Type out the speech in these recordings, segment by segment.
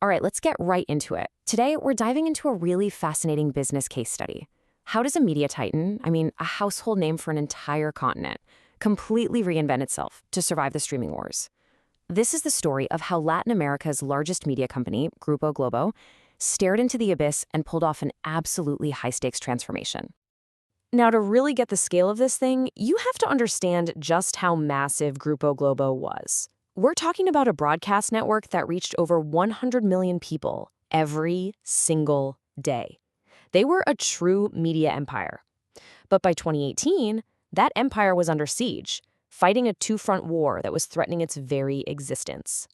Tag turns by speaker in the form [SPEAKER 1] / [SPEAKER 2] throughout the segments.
[SPEAKER 1] All right, let's get right into it. Today, we're diving into a really fascinating business case study. How does a media titan, a household name for an entire continent, completely reinvent itself to survive the streaming wars? This is the story of how Latin America's largest media company, Grupo Globo, stared into the abyss and pulled off an absolutely high-stakes transformation. Now, to really get the scale of this thing, you have to understand just how massive Grupo Globo was. We're talking about a broadcast network that reached over 100 million people every single day. They were a true media empire. But by 2018, that empire was under siege, fighting a two-front war that was threatening its very existence.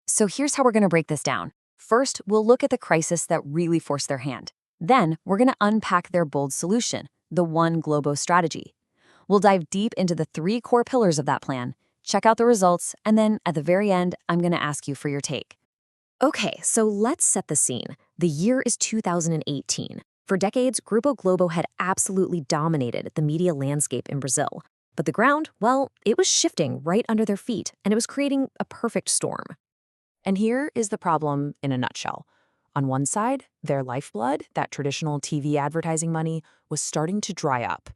[SPEAKER 1] So here's how we're going to break this down. First, we'll look at the crisis that really forced their hand. Then, we're going to unpack their bold solution, the One Globo strategy. We'll dive deep into the three core pillars of that plan, check out the results, and then, at the very end, I'm going to ask you for your take. Okay, so let's set the scene. The year is 2018. For decades, Grupo Globo had absolutely dominated the media landscape in Brazil. But the ground, well, it was shifting right under their feet, and it was creating a perfect storm. And here is the problem in a nutshell. On one side, their lifeblood, that traditional TV advertising money, was starting to dry up.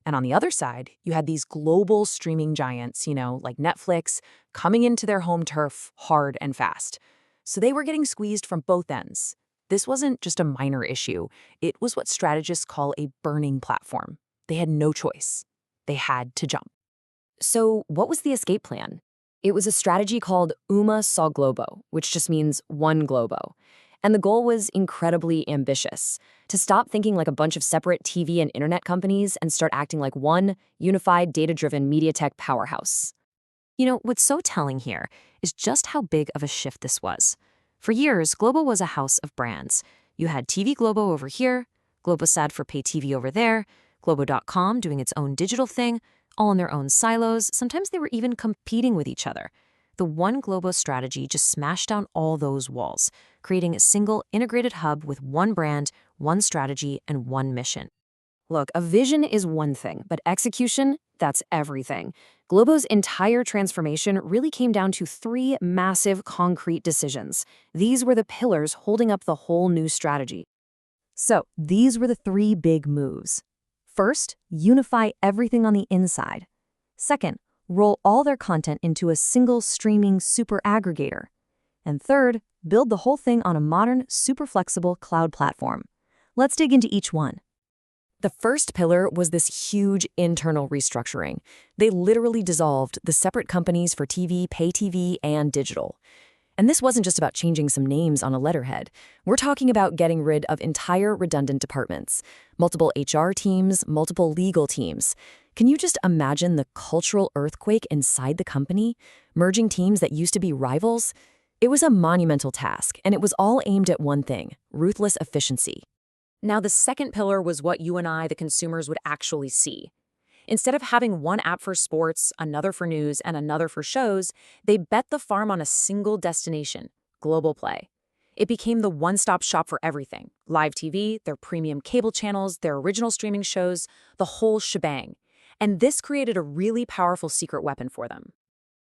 [SPEAKER 1] And on the other side, you had these global streaming giants, like Netflix, coming into their home turf hard and fast. So they were getting squeezed from both ends. This wasn't just a minor issue. It was what strategists call a burning platform. They had no choice. They had to jump. So what was the escape plan? It was a strategy called Só Globo, which just means One Globo. And the goal was incredibly ambitious, to stop thinking like a bunch of separate TV and internet companies and start acting like one unified, data-driven MediaTech powerhouse. What's so telling here is just how big of a shift this was. For years, Globo was a house of brands. You had TV Globo over here, Globosat for pay TV over there, Globo.com doing its own digital thing, all in their own silos. Sometimes they were even competing with each other. The One Globo strategy just smashed down all those walls, creating a single integrated hub with one brand, one strategy, and one mission. Look, a vision is one thing, but execution, that's everything. Globo's entire transformation really came down to three massive concrete decisions. These were the pillars holding up the whole new strategy. So, these were the three big moves. First, unify everything on the inside. Second, roll all their content into a single streaming super aggregator. And third, build the whole thing on a modern, super flexible cloud platform. Let's dig into each one. The first pillar was this huge internal restructuring. They literally dissolved the separate companies for TV, pay TV, and digital. And this wasn't just about changing some names on a letterhead. We're talking about getting rid of entire redundant departments, multiple HR teams, multiple legal teams. Can you just imagine the cultural earthquake inside the company, merging teams that used to be rivals? It was a monumental task, and it was all aimed at one thing: ruthless efficiency. Now, the second pillar was what you and I, the consumers, would actually see. Instead of having one app for sports, another for news, and another for shows, they bet the farm on a single destination, Global Play. It became the one-stop shop for everything: live TV, their premium cable channels, their original streaming shows, the whole shebang. And this created a really powerful secret weapon for them.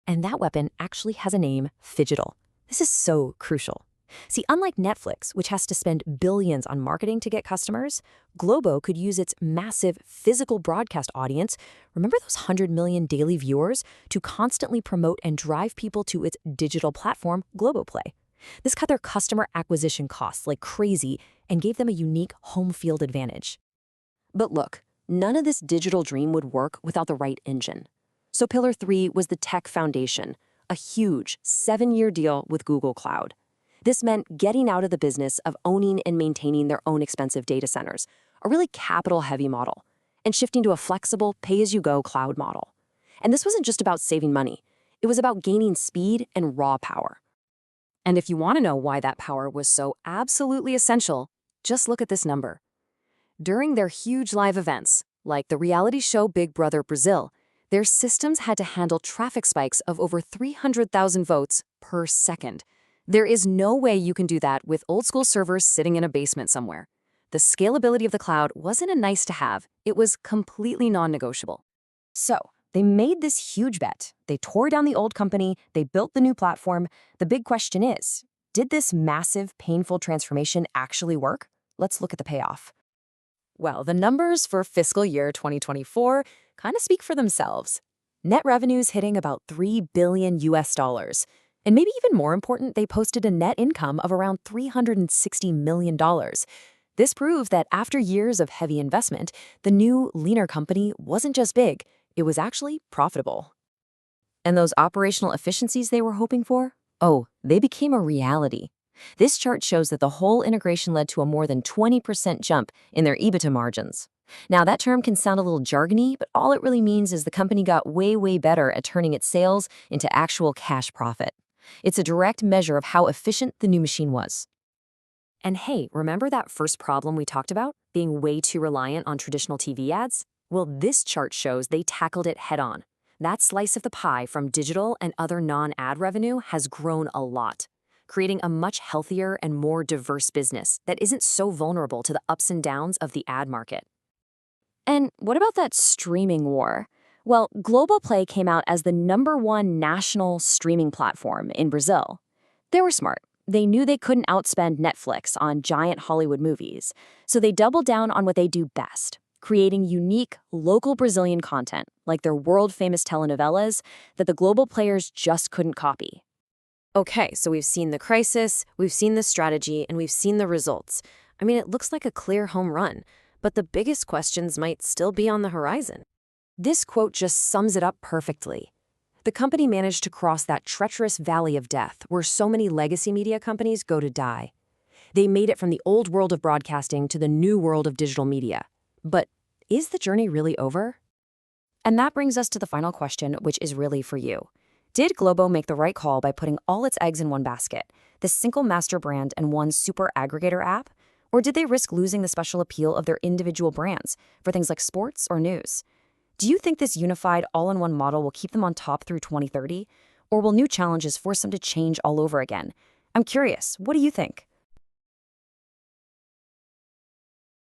[SPEAKER 1] And that weapon actually has a name: phygital. This is so crucial. See, unlike Netflix, which has to spend billions on marketing to get customers, Globo could use its massive physical broadcast audience, remember those 100 million daily viewers, to constantly promote and drive people to its digital platform, Globoplay. This cut their customer acquisition costs like crazy and gave them a unique home field advantage. But look, none of this digital dream would work without the right engine. So Pillar 3 was the tech foundation, a huge 7-year deal with Google Cloud. This meant getting out of the business of owning and maintaining their own expensive data centers, a really capital-heavy model, and shifting to a flexible, pay-as-you-go cloud model. And this wasn't just about saving money. It was about gaining speed and raw power. And if you want to know why that power was so absolutely essential, just look at this number. During their huge live events, like the reality show Big Brother Brazil, their systems had to handle traffic spikes of over 300,000 votes per second. There is no way you can do that with old-school servers sitting in a basement somewhere. The scalability of the cloud wasn't a nice-to-have. It was completely non-negotiable. So they made this huge bet. They tore down the old company. They built the new platform. The big question is, Did this massive, painful transformation actually work? Let's look at the payoff. Well, the numbers for fiscal year 2024 kind of speak for themselves. Net revenues hitting about $3 billion US dollars. And maybe even more important, they posted a net income of around $360 million. This proved that after years of heavy investment, the new, leaner company wasn't just big, it was actually profitable. And those operational efficiencies they were hoping for? Oh, they became a reality. This chart shows that the whole integration led to a more than 20% jump in their EBITDA margins. Now, that term can sound a little jargony, but all it really means is the company got way better at turning its sales into actual cash profit. It's a direct measure of how efficient the new machine was. And hey, remember that first problem we talked about, being way too reliant on traditional TV ads? Well, this chart shows they tackled it head-on. That slice of the pie from digital and other non-ad revenue has grown a lot, creating a much healthier and more diverse business that isn't so vulnerable to the ups and downs of the ad market. And what about that streaming war? Well, Globoplay came out as the #1 national streaming platform in Brazil. They were smart. They knew they couldn't outspend Netflix on giant Hollywood movies, so they doubled down on what they do best, creating unique, local Brazilian content, like their world-famous telenovelas that the global players just couldn't copy. Okay, so we've seen the crisis, we've seen the strategy, and we've seen the results. I mean, it looks like a clear home run, but the biggest questions might still be on the horizon. This quote just sums it up perfectly. The company managed to cross that treacherous valley of death where so many legacy media companies go to die. They made it from the old world of broadcasting to the new world of digital media. But is the journey really over? And that brings us to the final question, which is really for you. Did Globo make the right call by putting all its eggs in one basket, this single master brand and one super aggregator app? Or did they risk losing the special appeal of their individual brands for things like sports or news? Do you think this unified all-in-one model will keep them on top through 2030? Or will new challenges force them to change all over again? I'm curious, what do you think?